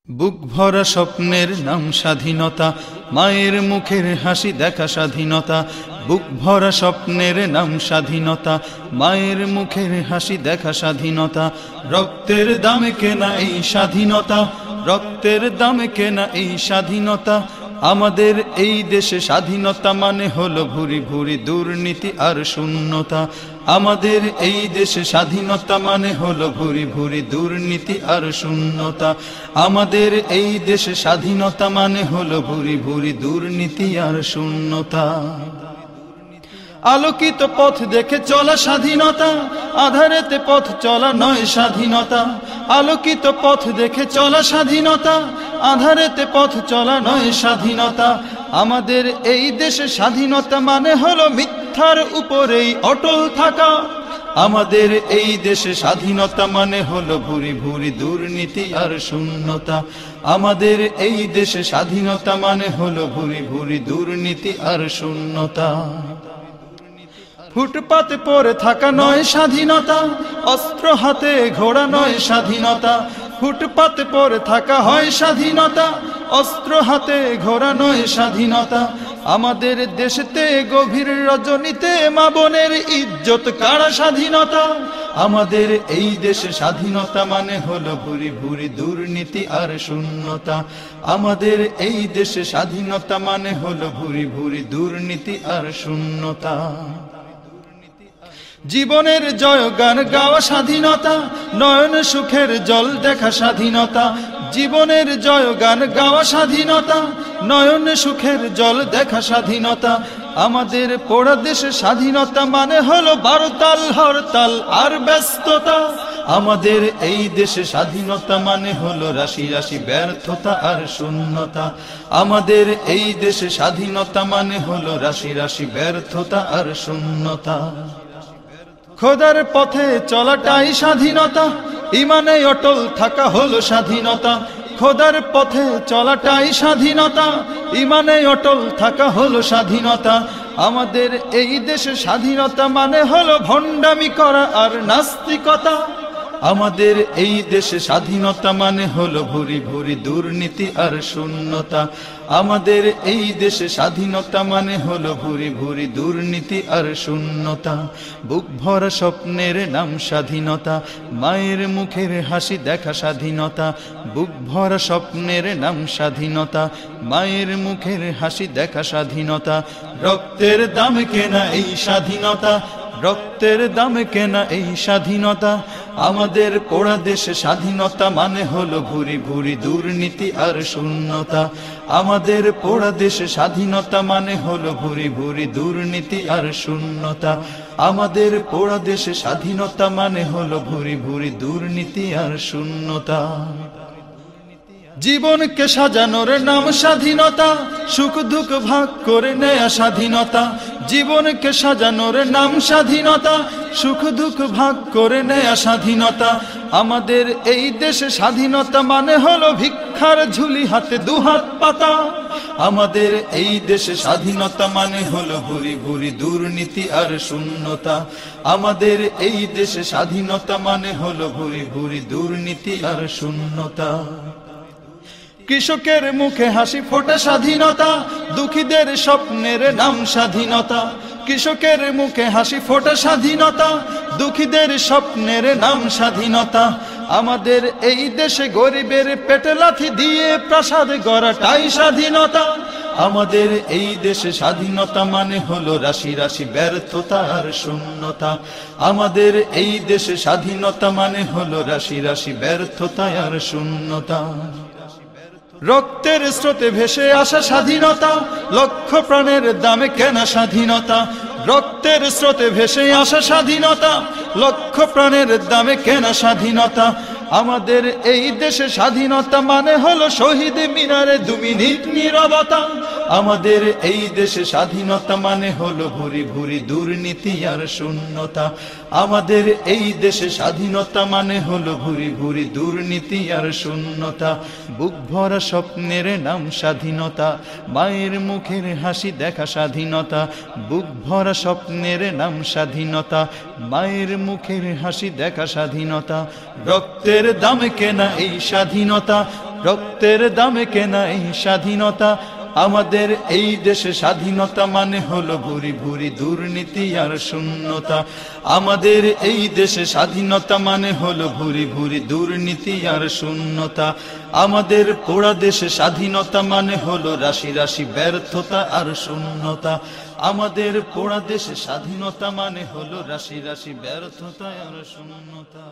বুক ভরা স্বপ্নের নাম স্বাধীনতা, মায়ের মুখের হাসি দেখা স্বাধীনতা। বুক ভরা স্বপ্নের নাম স্বাধীনতা, মায়ের মুখের হাসি দেখা স্বাধীনতা। রক্তের দামে কেনা এই স্বাধীনতা, রক্তের দামে কেনা এই স্বাধীনতা। আমাদের এই দেশে স্বাধীনতা মানে হলো ভুরি ভুরি দুর্নীতি আর শূন্যতা। আমাদের এই দেশে স্বাধীনতা মানে হলো ভুরি ভুরি দুর্নীতি আর শূন্যতা। আমাদের এই দেশে স্বাধীনতা মানে হলো ভুরি ভুরি দুর্নীতি আর শূন্যতা। আলোকিত পথ দেখে চলা স্বাধীনতা, আধারেতে পথ চলা নয় স্বাধীনতা। আলোকিত পথ দেখে চলা স্বাধীনতা, আধারেতে পথ চলা নয় স্বাধীনতা। আমাদের এই দেশে স্বাধীনতা মানে হলো মিথ্যার উপরেই অটল থাকা। আমাদের এই দেশে স্বাধীনতা মানে হলো ভুরি ভুরি দুর্নীতি আর শূন্যতা। আমাদের এই দেশে স্বাধীনতা মানে হলো ভুরি ভুরি দুর্নীতি আর শূন্যতা। ফুটপাতে পড়ে থাকা নয় স্বাধীনতা, অস্ত্র হাতে ঘোড়া নয় স্বাধীনতা। ফুটপাতে পড়ে থাকা হয় স্বাধীনতা, অস্ত্র হাতে ঘোড়া নয় স্বাধীনতা। আমাদের দেশেতে গভীর রজনীতে মা বোনের ইজ্জত কাড়া স্বাধীনতা। আমাদের এই দেশে স্বাধীনতা মানে হলো ভুরি ভুরি দুর্নীতি আর শূন্যতা। আমাদের এই দেশে স্বাধীনতা মানে হলো ভুরি ভুরি দুর্নীতি আর শূন্যতা। জীবনের জয়গান গাওয়া স্বাধীনতা, নয়ন সুখের জল দেখা স্বাধীনতা। জীবনের জয়গান গাওয়া স্বাধীনতা, নয়ন সুখের জল দেখা স্বাধীনতা। আমাদের পোড়া দেশে স্বাধীনতা মানে হলো বারোতাল হরতাল আর ব্যস্ততা। আমাদের এই দেশে স্বাধীনতা মানে হলো রাশি রাশি ব্যর্থতা আর শূন্যতা। আমাদের এই দেশে স্বাধীনতা মানে হলো রাশি রাশি ব্যর্থতা আর শূন্যতা। খোদার পথে চলাটাই স্বাধীনতা, ইমানে অটল থাকা হলো স্বাধীনতা। খোদার পথে চলাটাই স্বাধীনতা, ইমানে অটল থাকা হলো স্বাধীনতা। আমাদের এই দেশে স্বাধীনতা মানে হলো ভণ্ডামি করা আর নাস্তিকতা। আমাদের এই দেশে স্বাধীনতা মানে হলো ভুরি ভুরি দুর্নীতি আর শূন্যতা। আমাদের এই দেশে স্বাধীনতা মানে হলো ভুরি ভুরি দুর্নীতি আর শূন্যতা। বুক ভরা স্বপ্নের নাম স্বাধীনতা, মায়ের মুখের হাসি দেখা স্বাধীনতা। বুক ভরা স্বপ্নের নাম স্বাধীনতা, মায়ের মুখের হাসি দেখা স্বাধীনতা। রক্তের দামে কেনা এই স্বাধীনতা, রক্তের দামে কেনা এই স্বাধীনতা। আমাদের পোড়া দেশে স্বাধীনতা মানে হলো ভুরি ভুরি দুর্নীতি আর শূন্যতা। আমাদের পোড়া দেশে স্বাধীনতা মানে হলো ভুরি ভুরি দুর্নীতি আর শূন্যতা। আমাদের পোড়া দেশে স্বাধীনতা মানে হলো ভুরি ভুরি দুর্নীতি আর শূন্যতা। জীবনকে সাজানোর নাম স্বাধীনতা, সুখ দুঃখ ভাগ করে নেয়া স্বাধীনতা। জীবনকে সাজানোর নাম স্বাধীনতা, সুখ দুঃখ ভাগ করে নেয়া স্বাধীনতা। আমাদের এই দেশে স্বাধীনতা মানে হলো ভিক্ষার ঝুলি হাতে দুহাত পাতা। আমাদের এই দেশে স্বাধীনতা মানে হলো ভুরি ভুরি দুর্নীতি আর শূন্যতা। আমাদের এই দেশে স্বাধীনতা মানে হলো ভুরি ভুরি দুর্নীতি আর শূন্যতা। কৃষকের মুখে হাসি ফোটা স্বাধীনতা, দুঃখীদের স্বপ্নের নাম স্বাধীনতা। কৃষকের মুখে হাসি ফোটা স্বাধীনতা, দুঃখীদের স্বপ্নের নাম স্বাধীনতা। আমাদের এই দেশে গরিবের পেটে লাথি দিয়ে প্রাসাদ গড়াটাই স্বাধীনতা। আমাদের এই দেশে স্বাধীনতা মানে হলো রাশি রাশি ব্যর্থতা আর শূন্যতা। আমাদের এই দেশে স্বাধীনতা মানে হলো রাশি রাশি ব্যর্থতা আর শূন্যতা। রক্তের স্রোতে ভেসে আসা স্বাধীনতা, লক্ষ প্রাণের দামে কেনা স্বাধীনতা। রক্তের স্রোতে ভেসে আসা স্বাধীনতা, লক্ষ প্রাণের দামে কেনা স্বাধীনতা। আমাদের এই দেশে স্বাধীনতা মানে হলো শহীদ মিনারে 2 মিনিট নীরবতা। আমাদের এই দেশে স্বাধীনতা মানে হলো ভুরি ভুরি দুর্নীতি আর শূন্যতা। আমাদের এই দেশে স্বাধীনতা মানে হলো ভুরি ভুরি দুর্নীতি আর শূন্যতা। বুক ভরা স্বপ্নের নাম স্বাধীনতা, মায়ের মুখের হাসি দেখা স্বাধীনতা। বুক ভরা স্বপ্নের নাম স্বাধীনতা, মায়ের মুখের হাসি দেখা স্বাধীনতা। রক্তের দামে কেনা এই স্বাধীনতা, রক্তের দামে কেনা এই স্বাধীনতা। আমাদের এই দেশে স্বাধীনতা মানে হলো ভুরি ভুরি দুর্নীতি আর শূন্যতা। আমাদের এই দেশে স্বাধীনতা মানে হলো ভুরি ভুরি দুর্নীতি আর শূন্যতা। আমাদের পোড়া দেশে স্বাধীনতা মানে হলো রাশি রাশি ব্যর্থতা আর শূন্যতা। আমাদের পোড়া দেশে স্বাধীনতা মানে হলো রাশি রাশি ব্যর্থতা আর শূন্যতা।